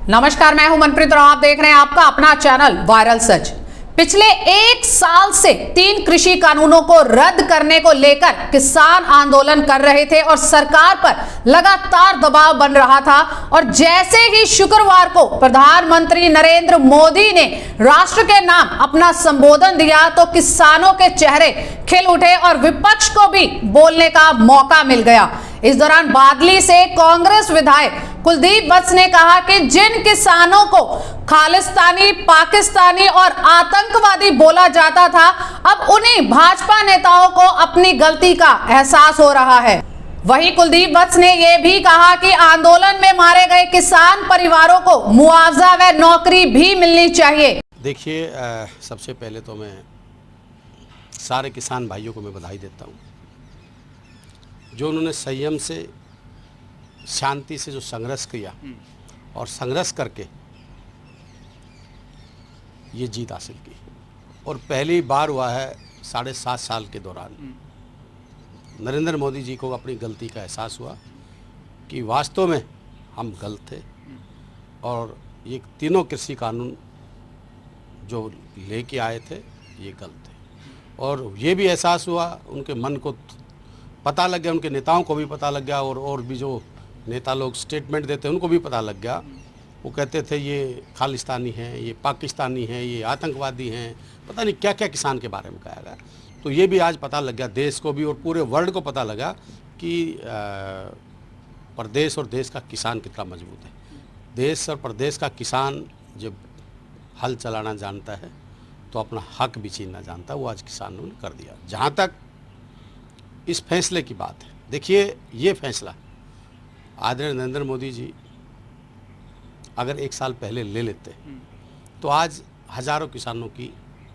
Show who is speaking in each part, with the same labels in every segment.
Speaker 1: नमस्कार, मैं हूं मनप्रीत और आप देख रहे हैं आपका अपना चैनल वायरल सच। पिछले एक साल से 3 कृषि कानूनों को रद्द करने को लेकर किसान आंदोलन कर रहे थे और सरकार पर लगातार दबाव बन रहा था। और जैसे ही शुक्रवार को प्रधानमंत्री नरेंद्र मोदी ने राष्ट्र के नाम अपना संबोधन दिया तो किसानों के चेहरे खिल उठे और विपक्ष को भी बोलने का मौका मिल गया। इस दौरान बादली से कांग्रेस विधायक कुलदीप वत्स ने कहा कि जिन किसानों को खालिस्तानी, पाकिस्तानी और आतंकवादी बोला जाता था, अब उन्हीं भाजपा नेताओं को अपनी गलती का एहसास हो रहा है। वहीं कुलदीप वत्स ने यह भी कहा कि आंदोलन में मारे गए किसान परिवारों को मुआवजा व नौकरी भी मिलनी चाहिए।
Speaker 2: देखिए, सबसे पहले तो मैं सारे किसान भाइयों को मैं बधाई देता हूँ जो उन्होंने संयम से, शांति से जो संघर्ष किया और संघर्ष करके ये जीत हासिल की। और पहली बार हुआ है 7.5 साल के दौरान नरेंद्र मोदी जी को अपनी गलती का एहसास हुआ कि वास्तव में हम गलत थे और ये तीनों कृषि कानून जो लेके आए थे ये गलत थे। और ये भी एहसास हुआ, उनके मन को पता लग गया, उनके नेताओं को भी पता लग गया और भी जो नेता लोग स्टेटमेंट देते हैं उनको भी पता लग गया। वो कहते थे ये खालिस्तानी हैं, ये पाकिस्तानी हैं, ये आतंकवादी हैं, पता नहीं क्या क्या किसान के बारे में कहा गया। तो ये भी आज पता लग गया देश को भी और पूरे वर्ल्ड को पता लगा कि प्रदेश और देश का किसान कितना मजबूत है। देश और प्रदेश का किसान जब हल चलाना जानता है तो अपना हक भी छीनना जानता है, वो आज किसानों ने कर दिया। जहाँ तक इस फैसले की बात है, देखिए ये फैसला आदरणीय नरेंद्र मोदी जी अगर 1 साल पहले ले लेते तो आज हज़ारों किसानों की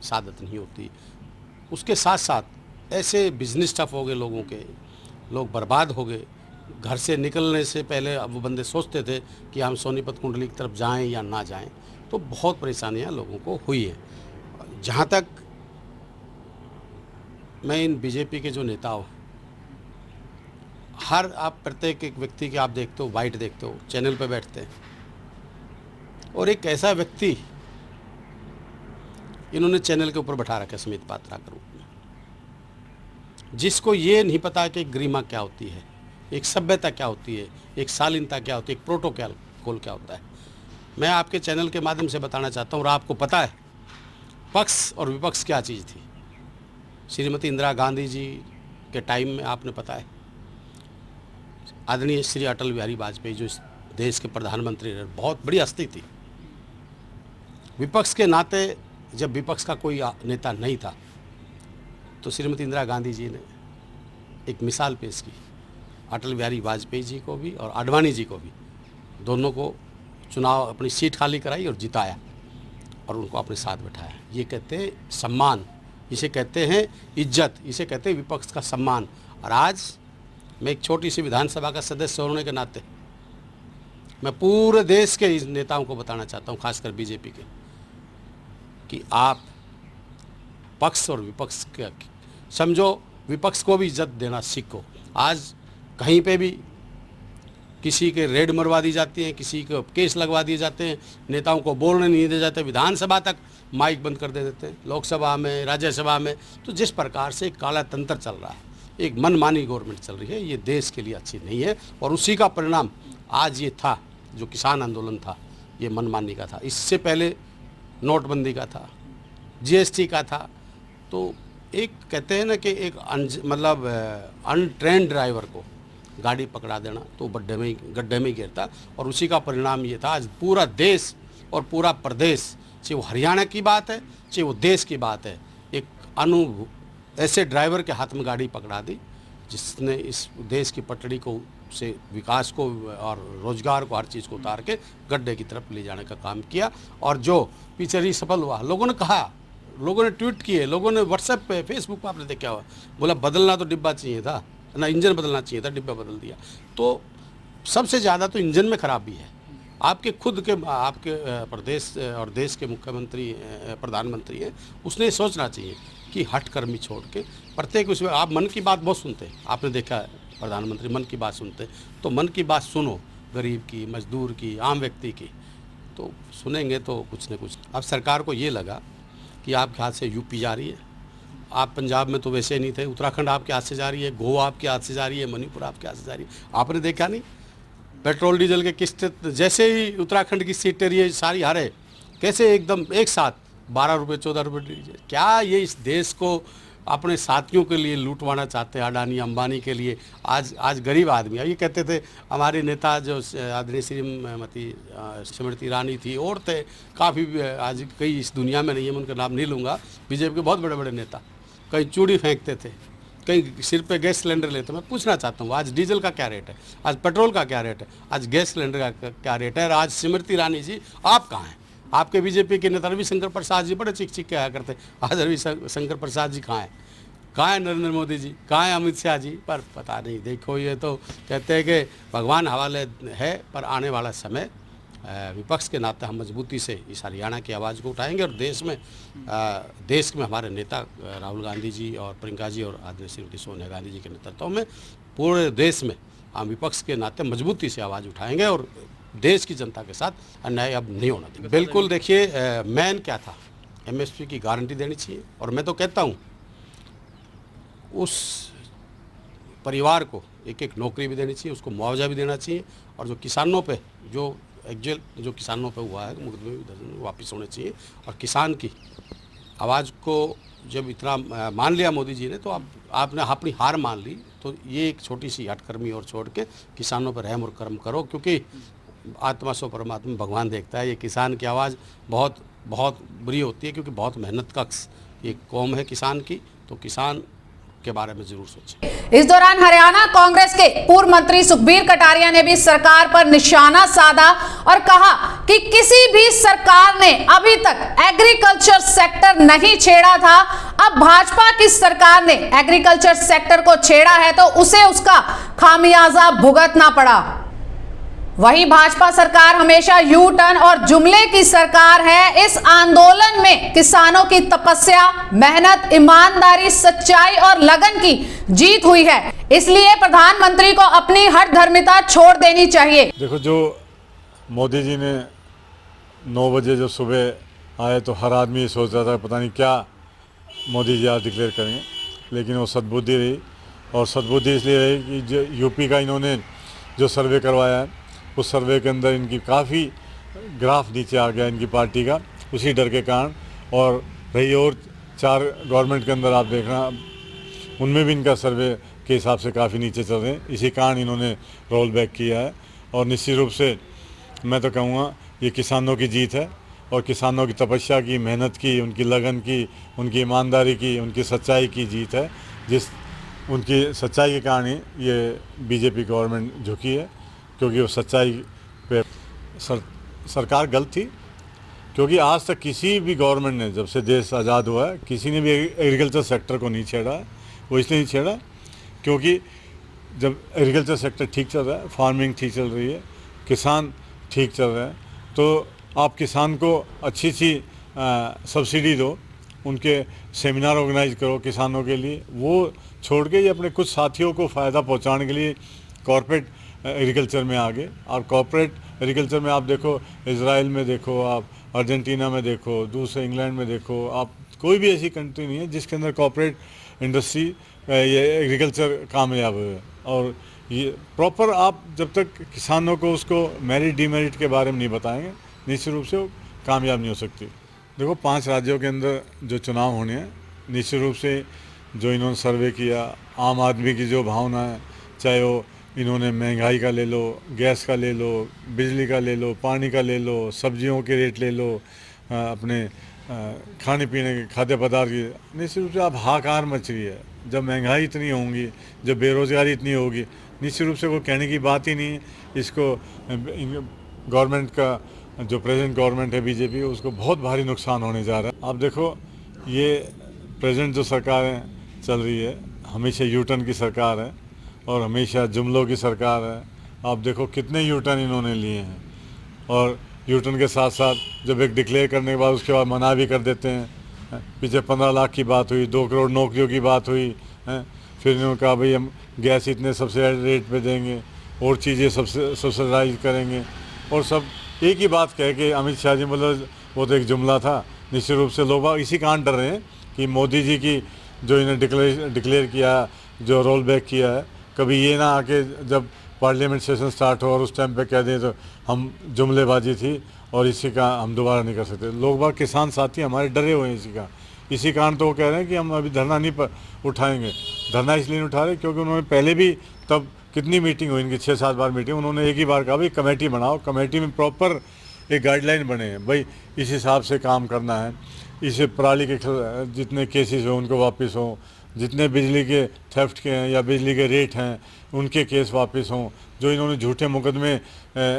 Speaker 2: सादत नहीं होती। उसके साथ साथ ऐसे बिजनेस टफ हो गए लोगों के, लोग बर्बाद हो गए। घर से निकलने से पहले अब वो बंदे सोचते थे कि हम सोनीपत कुंडली की तरफ जाएं या ना जाएं, तो बहुत परेशानियां लोगों को हुई हैं। जहां तक मैं इन बीजेपी के जो नेता हो, हर आप प्रत्येक एक व्यक्ति के आप देखते हो, वाइट देखते हो, चैनल पे बैठते हैं और एक ऐसा व्यक्ति इन्होंने चैनल के ऊपर बैठा रखा है समित पात्रा के रूप में, जिसको ये नहीं पता कि गरिमा क्या होती है, एक सभ्यता क्या होती है, एक शालीनता क्या होती है, एक प्रोटोकॉल क्या होता है। मैं आपके चैनल के माध्यम से बताना चाहता हूँ और आपको पता है पक्ष और विपक्ष क्या चीज़ थी। श्रीमती इंदिरा गांधी जी के टाइम में आपने पता है आदरणीय श्री अटल बिहारी वाजपेयी जो इस देश के प्रधानमंत्री रहे, बहुत बड़ी हस्ती थी। विपक्ष के नाते जब विपक्ष का कोई नेता नहीं था तो श्रीमती इंदिरा गांधी जी ने एक मिसाल पेश की, अटल बिहारी वाजपेयी जी को भी और आडवाणी जी को भी, दोनों को चुनाव अपनी सीट खाली कराई और जिताया और उनको अपने साथ बैठाया। ये कहते हैं सम्मान, इसे कहते हैं इज्जत, इसे कहते हैं विपक्ष का सम्मान। और आज मैं एक छोटी सी विधानसभा का सदस्य होने के नाते मैं पूरे देश के इस नेताओं को बताना चाहता हूँ, खासकर बीजेपी के, कि आप पक्ष और विपक्ष के समझो, विपक्ष को भी इज्जत देना सीखो। आज कहीं पे भी किसी के रेड मरवा दी जाती हैं, किसी को केस लगवा दिए जाते हैं, नेताओं को बोलने नहीं दिए जाते, विधानसभा तक माइक बंद कर दे देते हैं, लोकसभा में, राज्यसभा में। तो जिस प्रकार से काला तंत्र चल रहा है, एक मनमानी गवर्नमेंट चल रही है, ये देश के लिए अच्छी नहीं है। और उसी का परिणाम आज ये था, जो किसान आंदोलन था ये मनमानी का था। इससे पहले नोटबंदी का था, जीएसटी का था। तो एक कहते हैं ना कि एक मतलब अनट्रेंड ड्राइवर को गाड़ी पकड़ा देना तो गड्ढे में ही गिरता, और उसी का परिणाम ये था। आज पूरा देश और पूरा प्रदेश, चाहे वो हरियाणा की बात है चाहे वो देश की बात है, एक ऐसे ड्राइवर के हाथ में गाड़ी पकड़ा दी जिसने इस देश की पटड़ी को से विकास को और रोजगार को, हर चीज़ को उतार के गड्ढे की तरफ ले जाने का काम किया। और जो पीछे सफल हुआ, लोगों ने कहा, लोगों ने ट्वीट किए, लोगों ने व्हाट्सएप पे, फेसबुक पे आपने देखा हुआ, बोला बदलना तो डिब्बा चाहिए था ना, इंजन बदलना चाहिए था, डिब्बा बदल दिया। तो सबसे ज़्यादा तो इंजन में खराबी है। आपके खुद के, आपके प्रदेश और देश के मुख्यमंत्री, प्रधानमंत्री हैं, उसने सोचना चाहिए कि हठकर्मी छोड़ के प्रत्येक उसमें, आप मन की बात बहुत सुनते हैं, आपने देखा है प्रधानमंत्री मन की बात सुनते, तो मन की बात सुनो, गरीब की, मजदूर की, आम व्यक्ति की। तो सुनेंगे तो कुछ न कुछ। अब सरकार को ये लगा कि आपके हाथ से यूपी जा रही है, आप पंजाब में तो वैसे नहीं थे, उत्तराखंड आपके हाथ से जा रही है, गोवा आपके हाथ से जा रही है, मणिपुर आपके हाथ से जा रही है। आपने देखा नहीं, पेट्रोल डीजल के किस्त जैसे ही उत्तराखंड की सीटें ये सारी हारे, कैसे एकदम एक साथ 12 रुपये 14 रुपये डीजल। क्या ये इस देश को अपने साथियों के लिए लूटवाना चाहते हैं, अडानी अंबानी के लिए? आज गरीब आदमी, ये कहते थे हमारे नेता जो आदरणीय श्रीमती स्मृति ईरानी थी और थे काफ़ी, आज कई इस दुनिया में नहीं है, मैं उनका नाम नहीं लूँगा, बीजेपी के बहुत बड़े बड़े नेता, कहीं चूड़ी फेंकते थे, कहीं सिर पे गैस सिलेंडर लेते। मैं पूछना चाहता हूँ आज डीजल का क्या रेट है, आज पेट्रोल का क्या रेट है, आज गैस सिलेंडर का क्या रेट है? और आज स्मृति ईरानी जी आप कहाँ हैं? आपके बीजेपी के नेता रविशंकर प्रसाद जी बड़े चिक चिक के आया करते, आज रविशंकर प्रसाद जी कहाँ हैं? कहाँ है नरेंद्र मोदी जी, कहाँ है अमित शाह जी? पर पता नहीं। देखो ये तो कहते हैं कि भगवान हवाले है, पर आने वाला समय विपक्ष के नाते हम मजबूती से इस हरियाणा की आवाज़ को उठाएंगे और देश में हमारे नेता राहुल गांधी जी और प्रियंका जी और आदरणीय श्रीमती सोनिया गांधी जी के नेतृत्व में पूरे देश में हम विपक्ष के नाते मजबूती से आवाज़ उठाएंगे और देश की जनता के साथ अन्याय अब नहीं होना देंगे। बिल्कुल देखिए, मेन क्या था, MSP की गारंटी देनी चाहिए, और मैं तो कहता हूँ उस परिवार को एक एक नौकरी भी देनी चाहिए, उसको मुआवजा भी देना चाहिए, और जो किसानों पे जो किसानों पे हुआ है मुकदमे भी वापस होने चाहिए। और किसान की आवाज़ को जब इतना मान लिया मोदी जी ने, तो आपने अपनी हार मान ली, तो ये एक छोटी सी हटकर्मी और छोड़ के किसानों पर रहम और करम करो, क्योंकि आत्मा सो परमात्मा भगवान देखता है। ये किसान की आवाज़ बहुत बहुत बुरी होती है, क्योंकि बहुत मेहनत का ये कौम है किसान की, तो किसान के बारे में जरूर सोचें।
Speaker 1: इस दौरान हरियाणा कांग्रेस के पूर्व मंत्री सुखबीर कटारिया ने भी सरकार पर निशाना साधा और कहा कि किसी भी सरकार ने अभी तक एग्रीकल्चर सेक्टर नहीं छेड़ा था। अब भाजपा की सरकार ने एग्रीकल्चर सेक्टर को छेड़ा है तो उसे उसका खामियाजा भुगतना पड़ा। वहीं भाजपा सरकार हमेशा यू टर्न और जुमले की सरकार है। इस आंदोलन में किसानों की तपस्या, मेहनत, ईमानदारी, सच्चाई और लगन की जीत हुई है। इसलिए प्रधानमंत्री को अपनी हठधर्मिता छोड़ देनी चाहिए।
Speaker 3: देखो, जो मोदी जी ने 9 बजे जो सुबह आए तो हर आदमी ये सोच रहा था पता नहीं क्या मोदी जी आज डिक्लेयर करेंगे, लेकिन वो सद्बुद्धि रही। और सद्बुद्धि इसलिए रही कि जो यूपी का इन्होंने जो सर्वे करवाया है, उस सर्वे के अंदर इनकी काफ़ी ग्राफ नीचे आ गया इनकी पार्टी का, उसी डर के कारण। और रही और 4 गवर्नमेंट के अंदर आप देखना, उनमें भी इनका सर्वे के हिसाब से काफ़ी नीचे चल रहे हैं। इसी कारण इन्होंने रोल बैक किया है। और निश्चित रूप से मैं तो कहूँगा ये किसानों की जीत है, और किसानों की तपस्या की, मेहनत की, उनकी लगन की, उनकी ईमानदारी की, उनकी सच्चाई की जीत है। जिस उनकी सच्चाई के कारण ही ये बीजेपी गवर्नमेंट झुकी है, क्योंकि वो सच्चाई पे सरकार गलत थी। क्योंकि आज तक किसी भी गवर्नमेंट ने, जब से देश आज़ाद हुआ है, किसी ने भी एग्रीकल्चर सेक्टर को नहीं छेड़ा है। वो इसलिए नहीं छेड़ा क्योंकि जब एग्रीकल्चर सेक्टर ठीक चल रहा है, फार्मिंग ठीक चल रही है, किसान ठीक चल रहे हैं, तो आप किसान को अच्छी सी सब्सिडी दो, उनके सेमिनार ऑर्गेनाइज करो किसानों के लिए। वो छोड़ के ये अपने कुछ साथियों को फ़ायदा पहुंचाने के लिए कॉर्पोरेट एग्रीकल्चर में आगे। और कॉर्पोरेट एग्रीकल्चर में आप देखो, इजराइल में देखो, आप अर्जेंटीना में देखो, दूसरे इंग्लैंड में देखो, आप कोई भी ऐसी कंट्री नहीं है जिसके अंदर कॉर्पोरेट इंडस्ट्री ये एग्रीकल्चर कामयाब है। और ये प्रॉपर आप जब तक किसानों को उसको मेरिट डीमेरिट के बारे में नहीं बताएंगे, निश्चित रूप से वो कामयाब नहीं हो सकती। देखो, 5 राज्यों के अंदर जो चुनाव होने हैं, निश्चित रूप से जो इन्होंने सर्वे किया, आम आदमी की जो भावना है, चाहे वो इन्होंने महंगाई का ले लो, गैस का ले लो, बिजली का ले लो, पानी का ले लो, सब्जियों के रेट ले लो, अपने खाने पीने के खाद्य पदार्थ की, निश्चित रूप से आप हाहाकार मच रही है। जब महंगाई इतनी होंगी, जब बेरोज़गारी इतनी होगी, निश्चित रूप से वो कहने की बात ही नहीं है। इसको गवर्नमेंट का जो प्रेजेंट गवर्नमेंट है बीजेपी, उसको बहुत भारी नुकसान होने जा रहा है। आप देखो, ये प्रेजेंट जो सरकार है चल रही है, हमेशा यूटर्न की सरकार है और हमेशा जुमलों की सरकार है। आप देखो कितने यूटर्न इन्होंने लिए हैं, और यूटर्न के साथ साथ जब एक डिक्लेयर करने के बाद उसके बाद मना भी कर देते हैं। पीछे 15 लाख की बात हुई, 2 करोड़ नौकरियों की बात हुई, फिर इन्होंने कहा भाई हम गैस इतने सब्सिडाइज रेट पे देंगे और चीज़ें सब्सिडाइज करेंगे, और सब एक ही बात कह के अमित शाह जी, मतलब वो तो एक जुमला था। निश्चित रूप से लोग बाग इसी कारण डर रहे हैं कि मोदी जी की जो इन्हें डिक्लेयर किया, जो रोल बैक किया है, कभी ये ना आके जब पार्लियामेंट सेशन स्टार्ट हो और उस टाइम पे कह दें तो हम जुमलेबाजी थी और इसी का हम दोबारा नहीं कर सकते। लोग बाग किसान साथी हमारे डरे हुए हैं इसी कारण तो वो कह रहे हैं कि हम अभी धरना नहीं उठाएंगे। धरना इसलिए नहीं उठा रहे क्योंकि उन्होंने पहले भी तब कितनी मीटिंग हुई इनकी, 6-7 बार मीटिंग, उन्होंने एक ही बार कहा भाई कमेटी बनाओ, कमेटी में प्रॉपर एक गाइडलाइन बने हैं भाई, इस हिसाब से काम करना है, इसे पराली के जितने केसेस हो उनको वापस हों, जितने बिजली के थेफ्ट के हैं या बिजली के रेट हैं उनके केस वापस हों, जो इन्होंने झूठे मुकदमे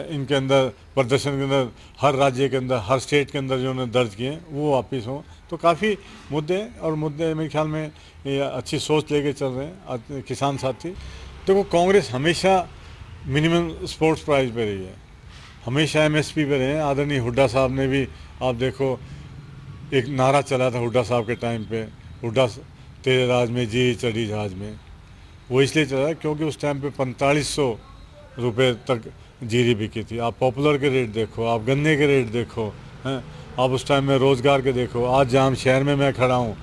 Speaker 3: इनके अंदर प्रदर्शन के अंदर हर राज्य के अंदर हर स्टेट के अंदर जो उन्होंने दर्ज किए हैं वो वापस हों। तो काफ़ी मुद्दे और मुद्दे मेरे ख्याल में ये अच्छी सोच लेके चल रहे हैं किसान साथी। देखो कांग्रेस हमेशा मिनिमम स्पोर्ट्स प्राइस पे रही है, हमेशा एमएसपी पे रहे हैं। आदरणीय हुड्डा साहब ने भी आप देखो एक नारा चला था हुड्डा साहब के टाइम पे, हुड्डा तेरे राज में जी चढ़ी जहाज में, वो इसलिए चला क्योंकि उस टाइम पे 4500 रुपये तक जीरी बिकी थी। आप पॉपुलर के रेट देखो, आप गन्ने के रेट देखो, हैं आप उस टाइम में रोज़गार के देखो। आज जहाँ शहर में मैं खड़ा हूँ,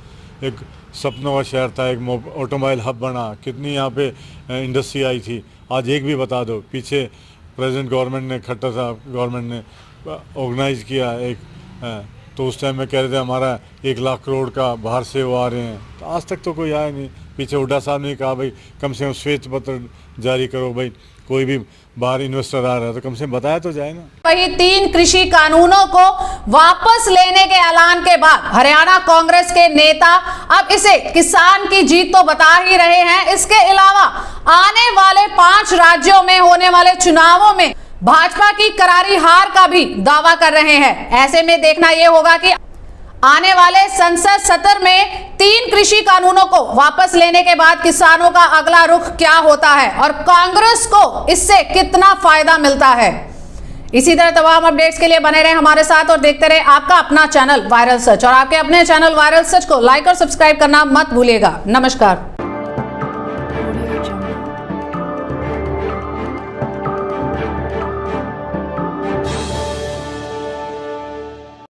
Speaker 3: एक सपनों का शहर था, एक ऑटोमोबाइल हब बना, कितनी यहाँ पे इंडस्ट्री आई थी, आज एक भी बता दो। पीछे प्रेजेंट गवर्नमेंट ने, खट्टर साहब गवर्नमेंट ने ऑर्गेनाइज किया एक, तो उस टाइम में कह रहे थे हमारा 1 लाख करोड़ का बाहर से वो आ रहे हैं, तो आज तक तो कोई आया नहीं। पीछे हुड्डा साहब ने कहा भाई कम से कम श्वेत पत्र जारी करो, भाई कोई भी बाहर इन्वेस्टर आ रहा है तो कम से कम बताया तो जाए ना।
Speaker 1: वही 3 कृषि कानूनों को वापस लेने के ऐलान के बाद हरियाणा कांग्रेस के नेता अब इसे किसान की जीत तो बता ही रहे हैं, इसके अलावा आने वाले 5 राज्यों में होने वाले चुनावों में भाजपा की करारी हार का भी दावा कर रहे हैं। ऐसे में देखना यह होगा कि आने वाले संसद सत्र में 3 कृषि कानूनों को वापस लेने के बाद किसानों का अगला रुख क्या होता है और कांग्रेस को इससे कितना फायदा मिलता है। इसी तरह तमाम अपडेट्स के लिए बने रहे हमारे साथ और देखते रहे आपका अपना चैनल वायरल सच। और आपके अपने चैनल वायरल सच को लाइक और सब्सक्राइब करना मत भूलिएगा। नमस्कार।